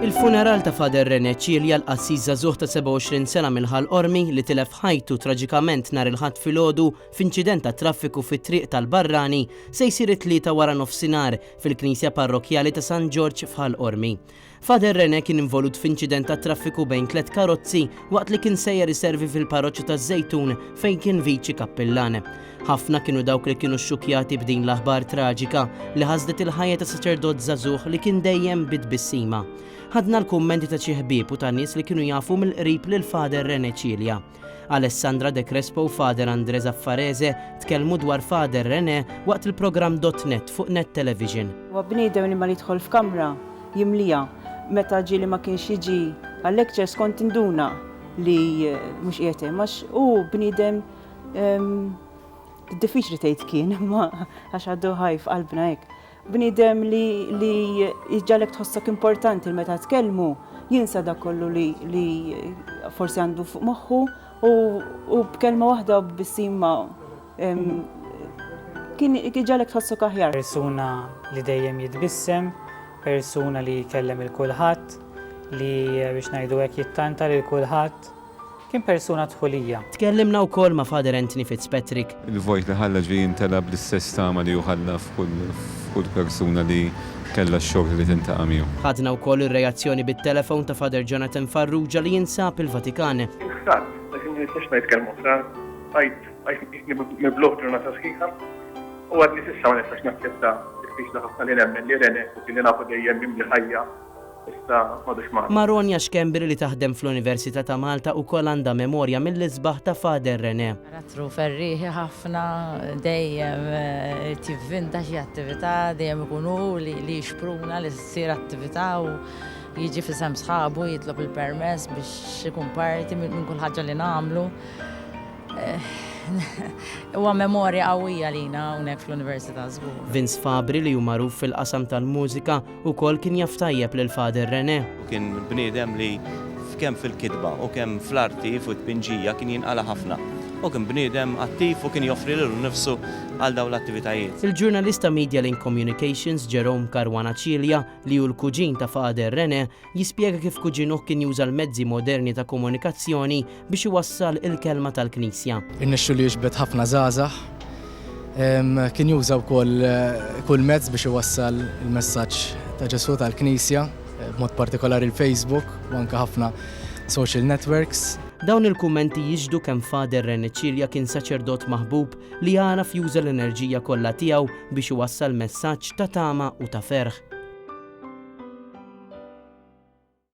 Il-funeral ta' Fader René Cilja l-qassiż żagħżugħ ta' 27 sena mill-ħal Ormi li tilef ħajtu traġikament nhar il-ħadd filgħodu f'inċident ta' traffiku fit-triq tal-Barrani se jsir it-tlieta wara nofsinhar fil-Knisja Parrokjali ta' San George f'ħal Ormi. Fader René kien involut f'inċident ta' traffiku bejn 3 karozzi waqt li kien sejjer iservi fil-parroċċja taż-Żejtun fejn kien viċi kappillan. Ħafna kienu dawk li kienu xxukjati b'din l-aħbar traġika li ħażdet il-ħajja ta' saċerdot żagħżugħ li kien dejjem bitbissima. Ħadna l-kummenti ta' xi ħbieb u ta' nies li kienu jafu mill-qrib lil Fader René Cilja. Alessandra De Crespo u Fader André Zaffarese tkellmu dwar Fader René waqt il-programm .net fuq Net Television. Huwa bniedem li ma jidħol f'kamra jimlija meta ġieli ma kienx jiġi għal-lectures kont induna li mhux qiegħed għax hu bniedem diffiċli tgħid kien imma għax għaddu ħaj f'qalbna hekk. Bniedem li jġalek tħossok importanti meta tkellmu jinsa dak kollu li forsi għandu fuq moħħu u b'kelma waħda u b'simma kien ġalek tħossok aħjar. Persuna li dejjem jitbissem, persuna li jkellem il-kulħadd, li biex ngħidu hekk jittanta lil kulħadd, kien persuna dħulija. Tkellimna wkoll ma' Fader Anthony Fitzpatrick. Il-vojt li ħalla ġi jintelab l-istess tama li juħalla f'kull persuna li kellha x-xogħol li tintaqa' miegħu. Ħadna wkoll ir-reazzjoni bit-telefon ta' Fader Jonathan Farrugia li jinsab il-Vatikan. Ħsat, lekin nistax ngħid kelmu fra, għajt mibluħ ġurnata sħiħa u għadni s'issa ma nistax naċċetta diffiċli ħafna li nemmen li René u kien nafu dejjem mimli ħajja issa m'għadux magħna. Maronja Xkembri li taħdem fl-Università ta' Malta wkoll għandha memorja mill-isbaħ ta' Fader René. Karattru ferriħi ħafna, dejjem tivvinta xi attività, dejjem ikunu li jixpruna li ssir attività u jiġi fisem sħabu jitlob il-permess biex ikun parti minn kull ħaġa li nagħmlu. Huwa memorja qawwija lina hawnhekk fl-Università żgur. Vince Fabri li hu magħruf fil-qasam tal-mużika wkoll kien jaf tajjeb lil Fader René. Kien bniedem li kemm fil-kitba u kemm fl-arti fuq it-pinġija kien jinqala ħafna. U kien bniedem attiv u kien joffri lilu nnifsu għal dawn l-attivitajiet. Il-ġurnalista Media Link Communications Jerome Caruana Cilja li hu l-kuġin ta' Fader René jispjega kif kuġinuh kien juża l-mezzi moderni ta' komunikazzjoni biex iwassal il-kelma tal-Knisja. Innexxu li jiġbed ħafna żgħażagħ, kien juża wkoll kull mezz biex iwassal il-messaġġ ta' Ġesu tal-Knisja, b'mod partikolari il-Facebook u anke ħafna social networks. Dawn il-kummenti jiġdu kemm Fader René Cilja kien saċerdot maħbub li jaraf juża l-enerġija kollha tiegħu biex iwassal messaġġ ta' tama u ta' ferħ.